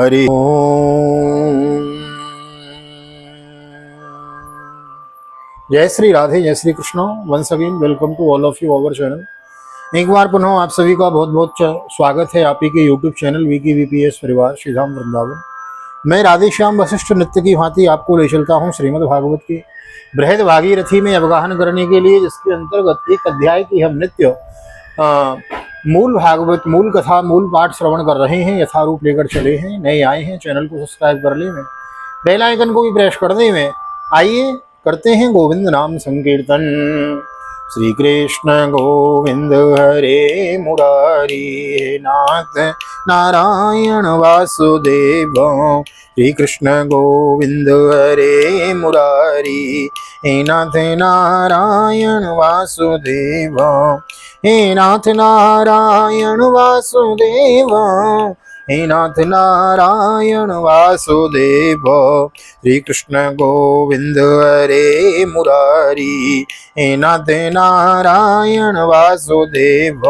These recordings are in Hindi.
हरि ओम। जय श्री राधे, जय Shri Krishna. Once again welcome to all of you our channel. एक बार पुनः आप सभी का बहुत बहुत स्वागत है आप ही के यूट्यूब चैनल वीकी वीपीएस परिवार श्री धाम वृंदावन। मैं राधे श्याम वशिष्ठ नित्य की भांति आपको ले चलता हूँ श्रीमद् भागवत की बृहद भागीरथी में अवगाहन करने के लिए, जिसके अंतर्गत एक अध्याय की हम नित्य मूल भागवत, मूल कथा, मूल पाठ श्रवण कर रहे हैं। यथारूप लेकर चले हैं। नए आए हैं, चैनल को सब्सक्राइब कर ले में, बेल आइकन को भी प्रेस कर दे में। आइए करते हैं गोविंद नाम संकीर्तन। श्री कृष्ण गोविंद हरे मुरारी, हे नाथ नारायण वासुदेव। श्री कृष्ण गोविंद हरे मुरारी, हे नाथ नारायण वासुदेव। हे नाथ नारायण वासुदेव, हे नाथ नारायण वासुदेव। श्री कृष्ण गोविंद हरे मुरारी, हे नाथ नारायण वासुदेव।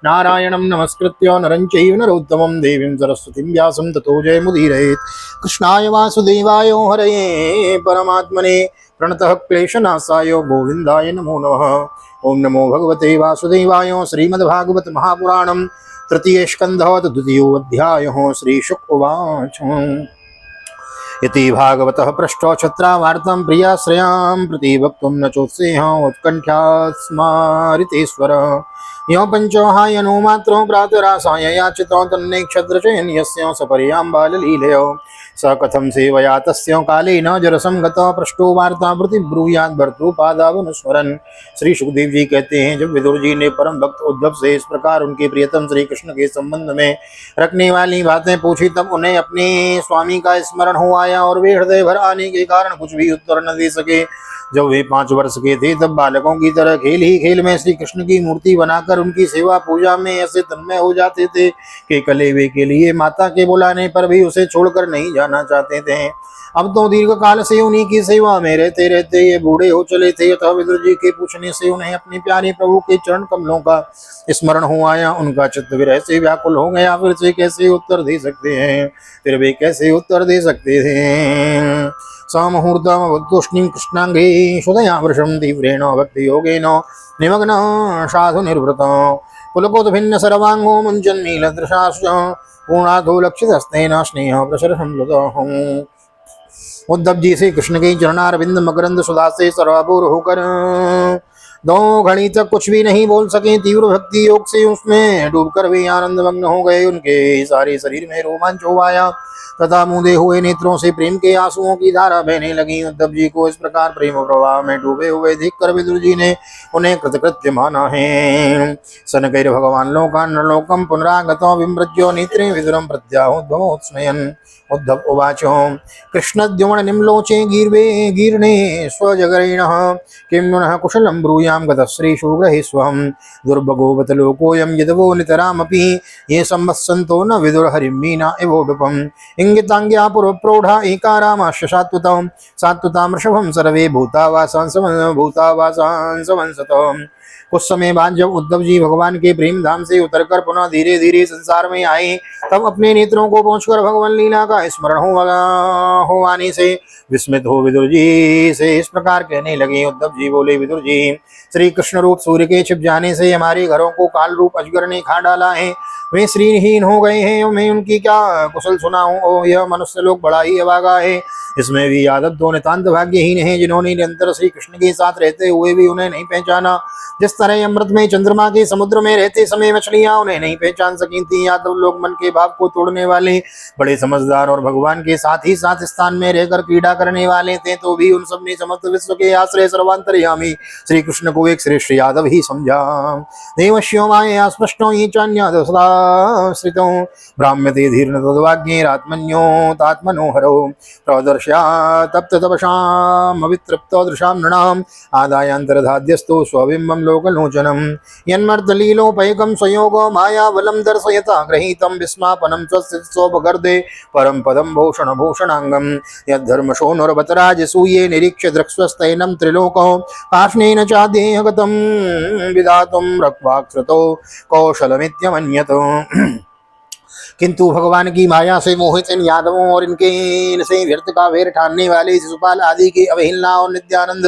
नारायणं नमस्कृत्य नरं चैव नरोत्तमं देवीं सरस्वतीं व्यासं ततो जयमुदीरयेत्। कृष्णाय वासुदेवाय हरये परमात्मने प्रणतः क्लेशनाशाय गोविन्दाय नमो नमः। ओम नमो भगवते वासुदेवाय। श्रीमद्भागवत महापुराणं तृतीय स्कंधः द्वितीयो अध्यायः। श्री शुक उवाच। इति भागवतः पृष्ठो छत्रावार्तं प्रियाश्रयां प्रति वक्तुं न चोत्सेह उत्कण्ठा स्मारितेश्वर। यो पंचोहायनो मात्रो प्रातरासाय याचितो तन्ने क्षत्रचयन्यस्य सपर्यां बाललीलयो। स कथं सेवया तस्य काले न जरसं गतः पृष्ठो वार्ता प्रतिब्रूयात् भर्तृपादावनुस्मरन्। श्री सुखदेव जी कहते हैं, जब विदुर जी ने परम भक्त उद्धव से इस प्रकार उनके प्रियतम श्री कृष्ण के संबंध में रखने वाली बातें पूछी, तब उन्हें अपने स्वामी का स्मरण हो आया और वे हृदय भर आने के कारण कुछ भी उत्तर न दे सके। जब वे 5 वर्ष के थे, तब बालकों की तरह खेल ही खेल में श्री कृष्ण की मूर्ति बनाकर उनकी सेवा पूजा में ऐसे तन्मय हो जाते थे कि कलेवे के लिए माता के बुलाने पर भी उसे छोड़कर नहीं जाना चाहते थे। अब तो दीर्घ काल से उन्हीं की सेवा में रहते रहते ये बूढ़े हो चले थे। अतः विदुर जी के पूछने से उन्हें अपने प्यारे प्रभु के चरण कमलों का स्मरण हो आया। उनका चित्त विरह से व्याकुल हो गया। फिर से कैसे उत्तर दे सकते हैं, फिर वे कैसे उत्तर दे सकते थे। समूर्तमवतुष्णीं कृष्णांगे सुदया वृषं तीव्रेण भक्ति योगेन निमग्न साधु निर्वृत। पुलकोद्भिन्न सर्वांगो मुञ्चन्नीलदृशाश्च पूर्णाधो लक्षितस्तेन स्नेह प्रसरसंलुतः। उद्धव जी से कृष्ण के चरणारविंद मकरंद सुधा से सर्वाभूर होकर 2 घड़ी तक कुछ भी नहीं बोल सके। तीव्र भक्ति योग से उसमें डूबकर वे आनंद मग्न हो गए। उनके सारे शरीर में रोमांच हो आया तथा मूंदे हुए नेत्रों से प्रेम के आंसुओं की धारा बहने लगी। उद्धव जी को इस प्रकार प्रेम प्रवाह में डूबे हुए देखकर विदुर जी ने उन्हें कृतकृत्य माना है। सनकैर भगवान लोकान् नरलोकं पुनरागतो विमृज्यो नेत्रे विदुरं प्रत्याहुध्वमोत्स्मयन्। उद्धव उवाच। कृष्णद्युमन निम्लोचे गीर्णे स्वजगरेणः किं नुनः कुशलं ब्रूयां गतश्रीषु ग्रहेष्वहं। दुर्भगो बतलोकोऽयं यदवो नितरामपि ये संवत्सन्तो न विदुर्हरिं मीना इवोडुपम्। इंगितांग्या पुरप्रौढ़ा एकारामाश्च सात्वतां वृषभं सर्वे भूतावासां समंसतः। कुछ समय बाद जब उद्धव जी भगवान के प्रेम धाम से उतरकर पुनः धीरे धीरे संसार में आए, तब अपने नेत्रों को पहुंचकर भगवान लीला का स्मरण हो आने से विस्मित हो विदुर जी से इस प्रकार कहने लगे। उद्धव जी बोले, विदुर जी, श्री कृष्ण रूप सूर्य के छिप जाने से हमारे घरों को काल रूप अजगर ने खा डाला है। वे श्रीहीन हो गए हैं। मैं उनकी क्या कुशल सुनाऊं। ओ यह मनुष्य लोग बड़ा ही अभागा है। इसमें भी यादव तो नितांत भाग्यहीन है, जिन्होंने निरंतर श्री कृष्ण के साथ रहते हुए भी उन्हें नहीं पहचाना। जिस तरह अमृत में चंद्रमा के समुद्र में रहते समय मछलियां उन्हें नहीं पहचान सकी थी, यादव लोग मन के भाव को तोड़ने वाले, बड़े समझदार और भगवान के साथ ही साथ स्थान में रहकर क्रीड़ा करने वाले थे, तो भी उन सब ने समस्त विश्व के आश्रय सर्वांतर्यामी श्री कृष्ण को एक श्रेष्ठ यादव ही समझा। देवश्यो माया स्पष्टो ये चान्याद सदाश्रितो ब्राह्म्यते धीर्न तद्वाग्यैरात्मन्यो तात्मनोहरो प्रदर्श्या तप्त तपसाम अवितृप्तो दृशां नृणाम् आदायान्तर्धाद्यस्तो स्वबिम्बं लोकलोचनम्। यन्मर्दलीलोपैकं स्वयोगो मायाबलं दर्शयता गृहीतं विस्मापनं स्वस्योपगर्दे परं पदं भूषणभूषणाङ्गं। यद्धर्मशोनुर्वतराजसूये निरीक्ष्य द्रक्ष्वस्तैनं त्रिलोको कार्ष्णेन चादेहगतं विधातुं रक्वाक्षतो कौशलमित्यमन्यत। किंतु भगवान की माया से मोहित इन यादवों और इनके इनसे व्यर्थ का वेर ठानने वाले शिशुपाल आदि की अवहेलना और नित्यानंद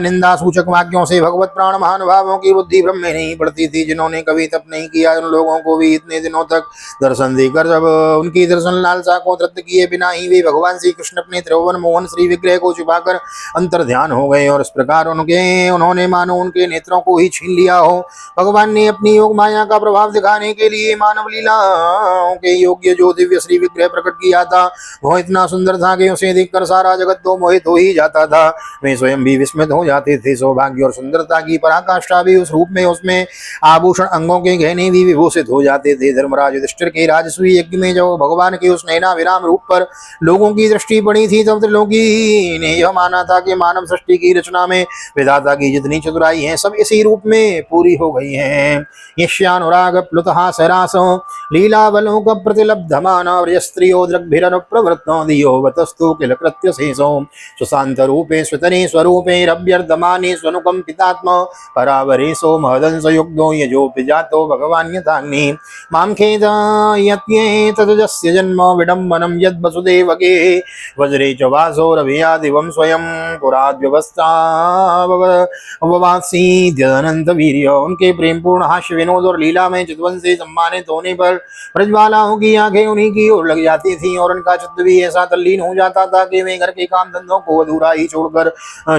निंदा सूचक वाक्यों से भगवत प्राण महानुभावों की बुद्धि ब्रह्म में नहीं पड़ती थी। जिन्होंने कभी तप नहीं किया उन लोगों को भी इतने दिनों तक दर्शन देकर जब उनकी दर्शन लालसा को तृप्त किए बिना ही वे भगवान श्री कृष्ण अपने त्रिभुवन मोहन श्री विग्रह को छुपाकर अंतर ध्यान हो गए और इस प्रकार उन्होंने मानो उनके नेत्रों को ही छीन लिया हो। भगवान ने अपनी योग माया का प्रभाव दिखाने के लिए मानव लीलाओं के योग्य जो दिव्य श्री विग्रह प्रकट किया था वह इतना सुंदर था कि उसे देखकर सारा जगत तो मोहित हो ही जाता था। वे स्वयं भी विस्मित हो जाते थे। सौभाग्य और सुंदरता की पराकाष्ठा भी उस रूप में, उसमें आभूषण अंगों के गहने भी विभूषित हो जाते थे। धर्मराज युधिष्ठिर के राजसूय यज्ञ में जब भगवान के उस नैना विराम रूप पर लोगों की दृष्टि पड़ी थी तब त्रिलोकी ने यह माना था कि मानव सृष्टि की रचना में विधाता की जितनी चतुराई है सब इसी रूप में पूरी हो गई है। यश्यानुराग प्लुतहासरास लीला बलों का प्रतिलब्धमान स्त्रियो दृग्भिरनुप्रवृत्तो दियो वतस्तु किल कृत्य शेषो सुशांत रूपे स्वतने स्वरूपे रव्यर्धमाने स्वनुकम पितात्म परावरेशो महदंस युक्तो यजोपि जातो भगवान यथाग्नि मां खेदयत्ये तदजस्य जन्म विडम्बनं यद् वसुदेवके वज्रे च वासो रवियादिवं स्वयं पुराद्व्यवस्था अनंत वीर्य। उनके प्रेम पूर्ण हास्य विनोद और लीला में चितवन से सम्मानित होने पर ब्रजबालाओं की आंखें उन्हीं की ओर लग जाती थी और उनका चित्त भी ऐसा तल्लीन हो जाता था कि वे घर के काम धंधों को अधूरा ही छोड़कर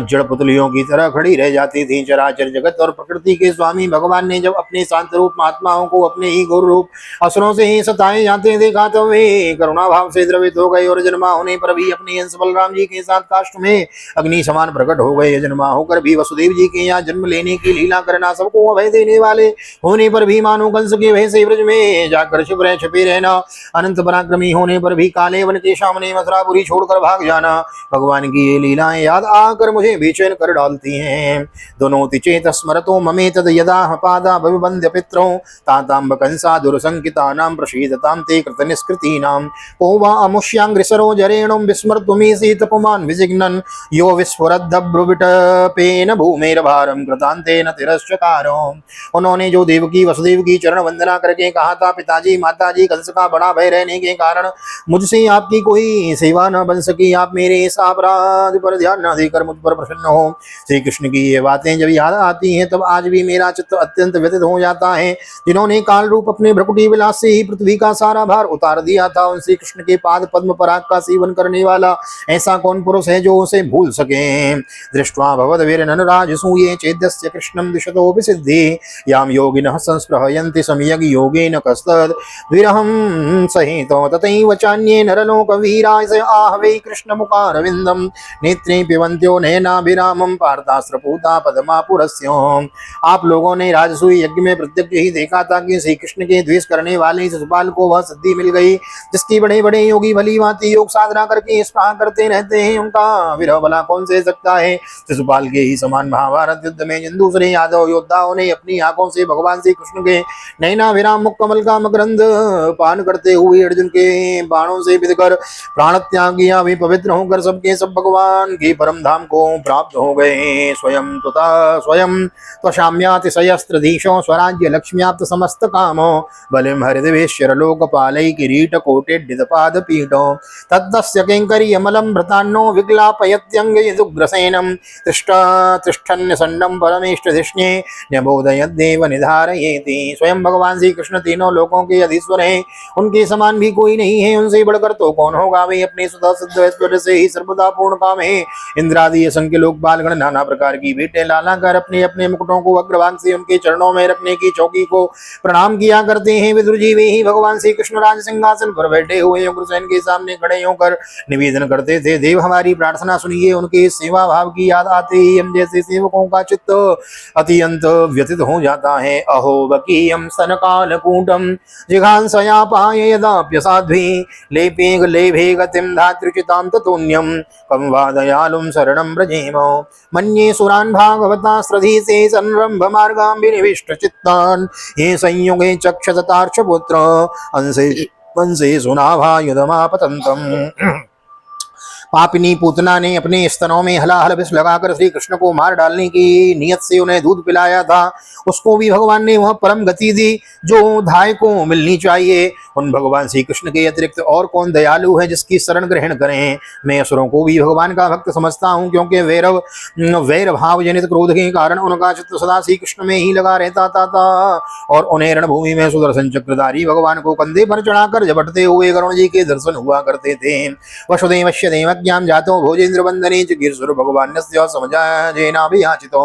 जड़ पुतलियों की तरह खड़ी रह जाती थी। चराचर जगत और प्रकृति के स्वामी भगवान ने जब अपने शांत रूप महात्माओं को अपने ही गौर रूप असुरों से ही सताए जाते देखा तो वे करुणा भाव से द्रवित हो गए और जन्मा होने पर भी अपने अंश बलराम जी के साथ काष्ठ में अग्नि समान प्रकट हो गए। जन्मा होकर भी वसुदेव जी के यहाँ जन्म लेने की लीला करना, सबको अभय देने वाले होने पर भी मानो कंस के भय से ब्रज में जाकर छिपे रहना, अनंत पराक्रमी होने पर भी काले वन के सामने मथुरापुरी छोड़कर भाग जाना, भगवान की ये लीलाएं याद आकर मुझे बेचैन कर डालती हैं। दोनों चेत स्मरतो ममे तद यदा पादा भविबंध्य पित्रों तातांब कंसा दुर्संकिता नाम प्रसीदतां ते कृत निष्कृतीनां को वा अमुष्यांग्रिसरो जरेणुं विस्मर्तुमीसि तपमान विजिघ्नन् यो विस्फुरद्भ्रुविटपेन भूमेर्भारं कृतान्तेन तिरश्चकारो। उन्होंने जो देवकी वसुदेव की चरण वंदना करके कहा था, पिताजी माताजी कंस का बड़ा भय रहने के कारण मुझसे आपकी कोई सेवा न बन सकी, आप मेरे इस अपराध पर ध्यान न देकर मुझ पर प्रसन्न हो। श्री कृष्ण की ये बातें जब याद आती हैं तब आज भी मेरा चित्त अत्यंत व्यथित हो जाता है। जिन्होंने काल रूप अपने भ्रकुटी विलास से ही पृथ्वी का सारा भार उतार दिया था, उन श्री कृष्ण के पाद पद्म पराग का सेवन करने वाला ऐसा कौन पुरुष है जो उसे भूल सके। दृष्ट्वा भवद्भिर्नराजसूये चेद्यस्य कृष्णं दिशतो विसिद्धि याम योगिनः संस्पृहयन्ति सम्यग् योगेन कस्तद् विरहं सहितो तथैव चान्ये नरलोकवीराय स आहवे कृष्णमुखारविन्दं नेत्रे पिबन्त्यो नयनाभिरामं पार्थास्त्रपूता पद्मापुरस्यो। आप लोगों ने राजसूय यज्ञ में प्रत्यक्ष ही देखा था कि श्री कृष्ण के द्वेष करने वाले शिशुपाल को वह सिद्धि मिल गई जिसकी बड़े बड़े योगी भली भांति योग साधना करके स्मरण करते रहते हैं, उनका विरह भला कौन सह सकता है। शिशुपाल के ही समान महाभारत युद्ध में जिन दूसरे यादव योद्धाओं ने अपनी आंखों से भगवान श्री कृष्ण के नैना विराम मुख कमल का मकरंद पान करते हुए अर्जुन के बाणों से बिधकर प्राण त्याग किया, वे पवित्र होकर सबके सब भगवान के परम धाम को प्राप्त हो गए। स्वयं त्वशाम्यातिशयस्त्रधीशो स्वराज्य लक्ष्म्याप्त समस्त कामो बलिम हरिदेवेश्वर लोकपालै किरीट कोटिड्डितपाद पीठो तद्दस्य किंकरीयमलं भृतान्नो विग्लापयत्यङ्गयदुग्रसेनं तिष्ठन्यसन्नं परमेष्टधिष्णे न्यबोधयद्देव निधारयेति। स्वयं भगवान श्री कृष्ण तीनों लोकों के अधीश्वर हैं, उनके समान भी कोई नहीं है, उनसे बढ़कर तो कौन होगा। वे अपने स्वतः सिद्ध ऐश्वर्य से ही सर्वदा पूर्ण काम है। इंद्रादि असंख्य लोकपालगण नाना प्रकार की भेंटें लाना कर अपने अपने मुकुटों को अग्रभाग से उनके चरणों में रखने की चौकी को प्रणाम किया करते हैं। विदुर जी वे ही भगवान श्री कृष्ण राज सिंहासन पर बैठे हुए उग्रसेन के सामने खड़े होकर निवेदन करते थे, देव हमारी प्रार्थना सुनिए। उनके सेवा भाव की याद आते ही हम जैसे सेवकों का चित्त अत्यंत व्यथित हो जाता है। अहो बकीयम सनकालकूटम जिघांसया पाय यदाप्यसाध्वी लेभे गतिम धातृचितां ततोन्यम कं वा दयालुं शरणं व्रजेम। मन्ये सुरान् भागवतास्त्रधीसे संरम्भ मार्गां विनिविष्ट चित्तान् ये संयुगे चक्षततार्क्षपुत्र अंसे वंशे सुनाभायुधमापतन्तम्। पापिनी पूतना ने अपने स्तनों में हलाहल विष लगाकर श्री कृष्ण को मार डालने की नियत से उन्हें दूध पिलाया था, उसको भी भगवान ने वह परम गति दी जो धाय को मिलनी चाहिए। उन भगवान श्री कृष्ण के अतिरिक्त और कौन दयालु है जिसकी शरण ग्रहण करें। मैं असुरों को भी भगवान का भक्त समझता हूँ, क्योंकि वैर भाव जनित क्रोध के कारण उनका चित्त सदा श्री कृष्ण में ही लगा रहता था और उन्हें रणभूमि में सुदर्शन चक्रधारी भगवान को कंधे पर चढ़ाकर झपटते हुए करुण जी के दर्शन हुआ करते थे। वसुदेवस्य देवज्ञां जातो भोजेन्द्र वंदने गिरसुर भगवान समझेनाभियाचितो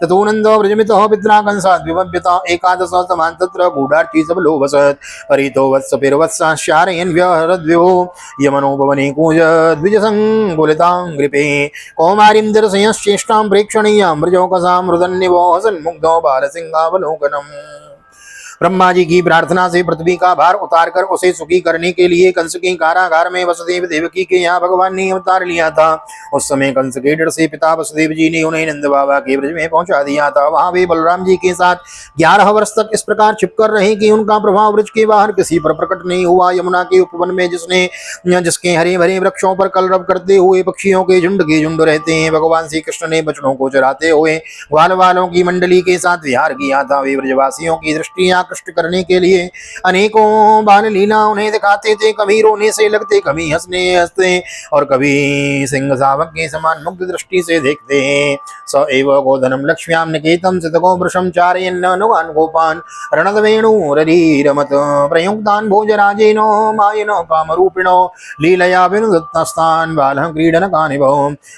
ततो नंदो व्रजमितो पित्रा कंसाद् विवभ्यता एकादश समान तत्र गूढ़ार्थी सब लोभसत् परितो वत्स पिरवत्साश्चारयन् व्यहरद्विभो यमनोपवने कूज द्विजसङ्कुलिताङ्घ्रिपे कौमारीं दर्शयश्चेष्टां प्रेक्षणीयां व्रजोकसां मृदन्निवो हसन्मुग्धो बालसिंहावलोकनम्। ब्रह्मा जी की प्रार्थना से पृथ्वी का भार उतारकर उसे सुखी करने के लिए कंस के कारागार में वसुदेव देवकी के यहाँ भगवान ने अवतार लिया था। उस समय कंस के डर से पिता वसुदेव जी ने उन्हें नंद बाबा के ब्रज में पहुंचा दिया था। वहां वे बलराम जी के साथ 11 वर्ष तक इस प्रकार छिपकर रहे कि उनका प्रभाव ब्रज के बाहर किसी पर प्रकट नहीं हुआ। यमुना के उपवन में जिसके हरे भरे वृक्षों पर कलरव करते हुए पक्षियों के झुंड रहते हैं, भगवान श्री कृष्ण ने बछड़ों को चराते हुए ग्वाल वालों की मंडली के साथ विहार किया था। वे ब्रजवासियों की दृष्टि कष्ट करने के लिए अनेकों बाल लीला उन्हें दिखाते थे। कभी रोने से लगते, कभी हंसते और कभी सिंह शावक के समान मुग्ध दृष्टि से देखते हैं। स एव गोधनम लक्ष्म्यां निकेतम सितको वृषं चारयन्नुगान् गोपान् रणदवेणुररीरमत प्रयुक्तान् भोजराजेनो मायनो कामरूपिणो लीलया विनुदत्तस्तान् बालः क्रीडनकानिभो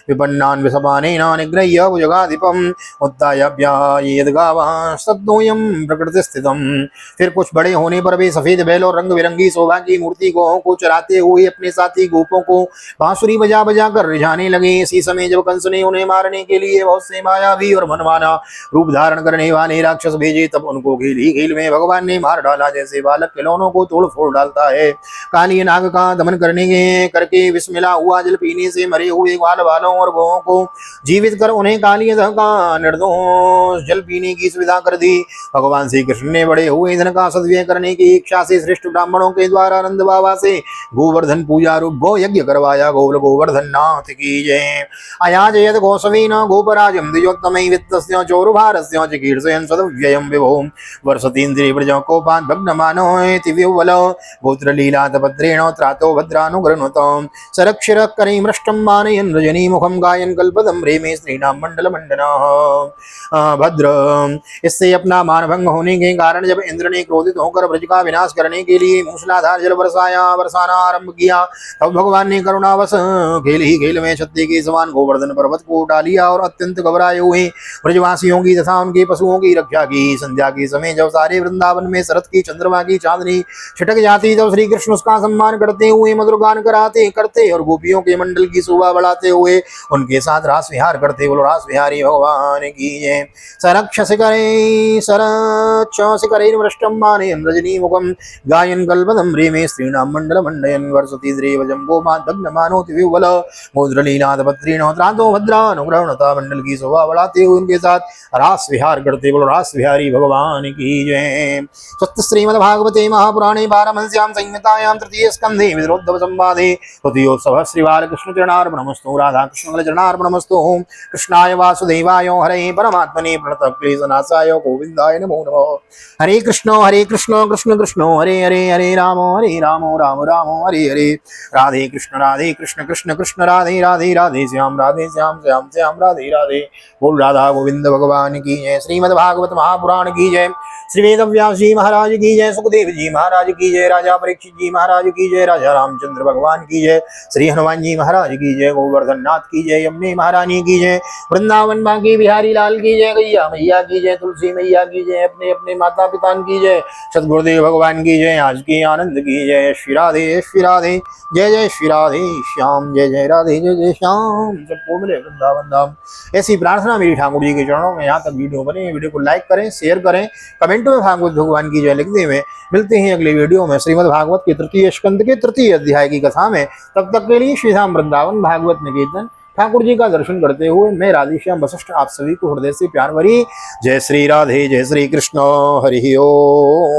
विपन्नान् विषपानेन निग्रह्य भुजगाधिपम् उत्थायाभ्यायेद्गावः सद्दोऽयं प्रकृतिस्थितम्। फिर कुछ बड़े होने पर वे सफेद बैल और रंग बिरंगी शोभा की मूर्ति गोहों को चराते हुए अपने साथी गोपों को बांसुरी बजा बजा कर रिझाने लगे। इसी समय जब कंस ने उन्हें मारने के लिए बहुत से मायावी और मनमाना रूप धारण करने वाले राक्षस भेजे, तब उनको खेल ही खेल में भगवान ने मार डाला, जैसे बालक खिलौनों को तोड़ फोड़ डालता है। काली नाग का दमन करके विष मिला हुआ जल पीने से मरे हुए ग्वाल वालों और गोहों को जीवित कर उन्हें काली का निर्दोष जल पीने की सुविधा कर दी। भगवान श्री कृष्ण ने बड़े हुए धन का सद्व्यय करने की इच्छा से श्रेष्ठ ब्राह्मणों के द्वारा नंद बाबा से गोवर्धन पूजा रूप गो यज्ञ करवाया। गोवर्धन नाथ की जय। अयाजयत गोसवीन गोपराजम द्विजोत्तमै वित्तस्य चौरुभारस्य चिकीर्षयन् सदव्ययं विभो वर्षतीन्द्रिय व्रजो कोपान् भग्नमानोति विह्वल गोत्रलीलातपत्रेण त्रातो भद्रानुगृणुतो सरक्षरकरै मृष्टं मानयन् रजनीमुखं गायन् कल्पदं रेमे स्त्रीणां मंडलमण्डनः भद्र। इससे अपना मानभंग होने के कारण जब इंद्र ने क्रोधित होकर ब्रज का विनाश करने के लिए मूसलाधार जल बरसाना आरंभ किया, तब भगवान ने करुणावश खेल ही खेल में छत्ते के समान गोवर्धन पर्वत को उठा लिया और अत्यंत घबराए हुए ब्रजवासियों की तथा उनके पशुओं की रक्षा की। संध्या के समय जब सारे वृंदावन में शरद की चंद्रमा की चांदनी छिटक जाती, तब श्री कृष्ण उसका सम्मान करते हुए मधुर गान करते और गोपियों के मंडल की शोभा बढ़ाते हुए उनके साथ रास विहार करते। बोलो रास विहारी भगवान की जय। सरक्षशिखरैर्मृष्टं मानयन् रजनीमुखं गायन् कल्पदं रेमे स्त्रीणां मण्डलमण्डयन् वर्षतीन्द्रिय जम्बोमात् भग्नमानोति विह्वल गोत्रलीलातपत्रेण त्रातो भद्रानुगृह्णता मंडल की शोभा बढ़ाते हुए उनके साथ रास विहार करते। बोलो रास विहारी भगवान की जय। स्वस्ति श्रीमद्भागवते महापुराणे पारमहंस्यां संहितायां तृतीये स्कन्धे विदुरोद्धव संवादे तृतीयोत्सवः श्री बालकृष्ण चरणार्पणमस्तु। राधा कृष्ण चरणार्पणमस्तु। कृष्णाय वासुदेवाय हरे परमात्मने प्रणतक्लेशनाशाय गोविन्दाय नमो नमः। हरे कृष्ण कृष्ण कृष्ण हरे हरे हरे राम राम राम हरे हरे। राधे कृष्ण कृष्ण कृष्ण राधे राधे राधे श्याम श्याम राधे राधे। बोल राधा गोविंद भगवान की जय। श्रीमद् भागवत महापुराण की जय। श्री वेदव्यास जी महाराज की जय। सुखदेव जी महाराज की जय। राजा परीक्षित जी महाराज की जय। राजा रामचंद्र भगवान की जय। श्री हनुमान जी महाराज की जय। गोवर्धन नाथ की जय। यमुने महारानी की जय। वृंदावन बांकी बिहारी लाल की जय। गैया मैया की जय। तुलसी मैया की जय। अपने अपने माता पिता की जय। सदगुरुदेव भगवान की जय। आज की आनंद की जय। श्री राधे जय जय श्री राधे श्याम जय जय राधे जय जय श्याम। सबको मिले वृंदावन धाम। ऐसी प्रार्थना मेरी ठाकुर जी के चरणों में। यहाँ तक वीडियो बने, वीडियो को लाइक करें, शेयर करें, कमेंट में भागवत भगवान की जय लिखते हुए मिलते हैं अगले वीडियो में श्रीमद् भागवत के तृतीय स्कंद के तृतीय अध्याय की कथा में। तब तक के लिए श्री धाम वृंदावन भागवत निकेतन ठाकुर जी का दर्शन करते हुए मैं राधेश्याम वशिष्ठ आप सभी को हृदय से प्यार भरी जय श्री राधे जय श्री कृष्ण हरि ओम।